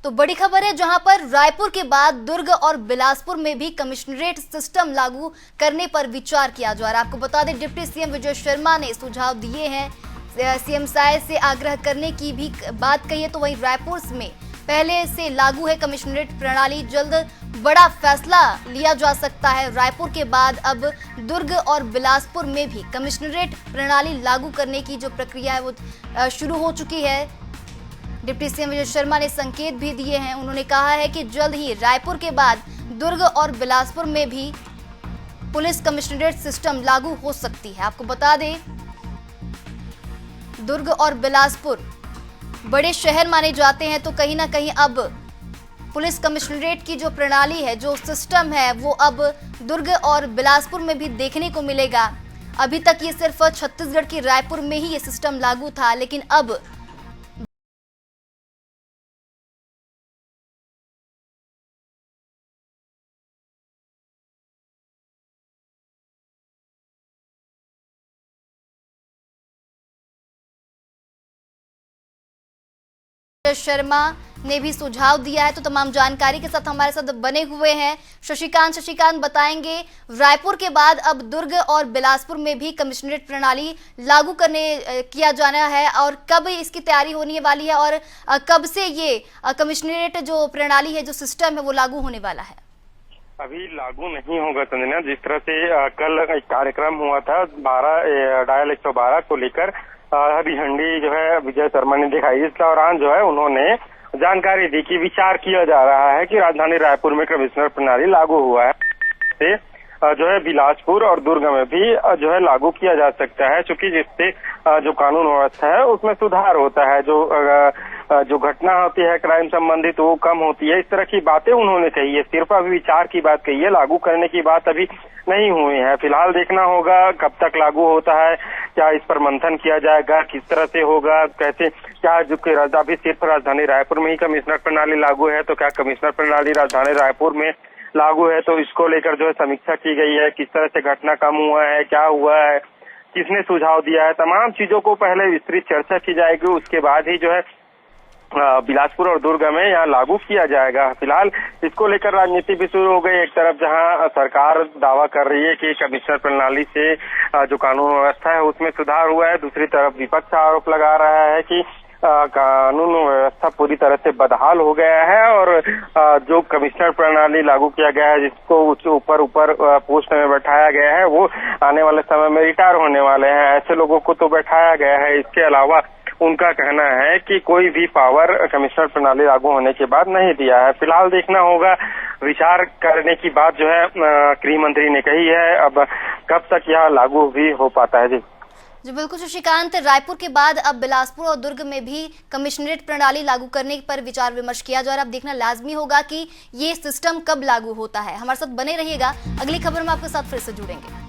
तो बड़ी खबर है जहां पर रायपुर के बाद दुर्ग और बिलासपुर में भी कमिश्नरेट सिस्टम लागू करने पर विचार किया जा रहा है। आपको बता दें डिप्टी सीएम विजय शर्मा ने सुझाव दिए हैं, सीएम साय से आग्रह करने की भी बात कही है। तो वहीं रायपुर में पहले से लागू है कमिश्नरेट प्रणाली, जल्द बड़ा फैसला लिया जा सकता है। रायपुर के बाद अब दुर्ग और बिलासपुर में भी कमिश्नरेट प्रणाली लागू करने की जो प्रक्रिया है वो शुरू हो चुकी है। डिप्टी सीएम विजय शर्मा ने संकेत भी दिए हैं। उन्होंने कहा है कि जल्द ही रायपुर के बाद दुर्ग और बिलासपुर में भी पुलिस कमिश्नरेट सिस्टम लागू हो सकती है। आपको बता दें दुर्ग और बिलासपुर बड़े शहर माने जाते हैं, तो कहीं ना कहीं अब पुलिस कमिश्नरेट की जो प्रणाली है, जो सिस्टम है, वो अब दुर्ग और बिलासपुर में भी देखने को मिलेगा। अभी तक ये सिर्फ छत्तीसगढ़ के रायपुर में ही ये सिस्टम लागू था, लेकिन अब शर्मा ने भी सुझाव दिया है। तो तमाम जानकारी के साथ हमारे साथ बने हुए हैं शशिकांत बताएंगे रायपुर के बाद अब दुर्ग और बिलासपुर में भी कमिश्नरेट प्रणाली लागू किया जाना है, और कब इसकी तैयारी होने वाली है और कब से ये कमिश्नरेट जो प्रणाली है, जो सिस्टम है, वो लागू होने वाला है? अभी लागू नहीं होगा संजना। जिस तरह से कल एक कार्यक्रम हुआ था 12 डायल 112 को लेकर हरी झंडी जो है विजय शर्मा ने दिखाई। इस दौरान जो है उन्होंने जानकारी दी कि विचार किया जा रहा है कि राजधानी रायपुर में कमिश्नर प्रणाली लागू हुआ है, जो है बिलासपुर और दुर्ग में भी जो है लागू किया जा सकता है, क्योंकि जिससे जो कानून व्यवस्था है उसमें सुधार होता है, जो घटना होती है क्राइम संबंधित वो कम होती है। इस तरह की बातें उन्होंने कही है। सिर्फ अभी विचार की बात कही है, लागू करने की बात अभी नहीं हुई है। फिलहाल देखना होगा कब तक लागू होता है, क्या इस पर मंथन किया जाएगा, किस तरह से होगा, कैसे, क्या जो कि अभी सिर्फ राजधानी रायपुर में ही कमिश्नर प्रणाली लागू है, तो क्या कमिश्नर प्रणाली राजधानी रायपुर में लागू है, तो इसको लेकर जो है समीक्षा की गई है। किस तरह से घटना कम हुआ है, क्या हुआ है, किसने सुझाव दिया है, तमाम चीजों को पहले विस्तृत चर्चा की जाएगी। उसके बाद ही जो है बिलासपुर और दुर्ग में यहाँ लागू किया जाएगा। फिलहाल इसको लेकर राजनीति भी शुरू हो गई। एक तरफ जहाँ सरकार दावा कर रही है कि कमिश्नर प्रणाली से जो कानून व्यवस्था है उसमें सुधार हुआ है, दूसरी तरफ विपक्ष आरोप लगा रहा है कि कानून व्यवस्था पूरी तरह से बदहाल हो गया है, और जो कमिश्नर प्रणाली लागू किया गया है, जिसको ऊपर पोस्ट में बैठाया गया है, वो आने वाले समय में रिटायर होने वाले हैं। ऐसे लोगों को तो बैठाया गया है। इसके अलावा उनका कहना है कि कोई भी पावर कमिश्नर प्रणाली लागू होने के बाद नहीं दिया है। फिलहाल देखना होगा, विचार करने की बात जो है गृह मंत्री ने कही है। अब कब तक यह लागू भी हो पाता है? जी बिल्कुल शशिकांत, रायपुर के बाद अब बिलासपुर और दुर्ग में भी कमिश्नरेट प्रणाली लागू करने पर विचार विमर्श किया जा रहा है। अब देखना लाजमी होगा कि ये सिस्टम कब लागू होता है। हमारे साथ बने रहिएगा, अगली खबर में आपके साथ फिर से जुड़ेंगे।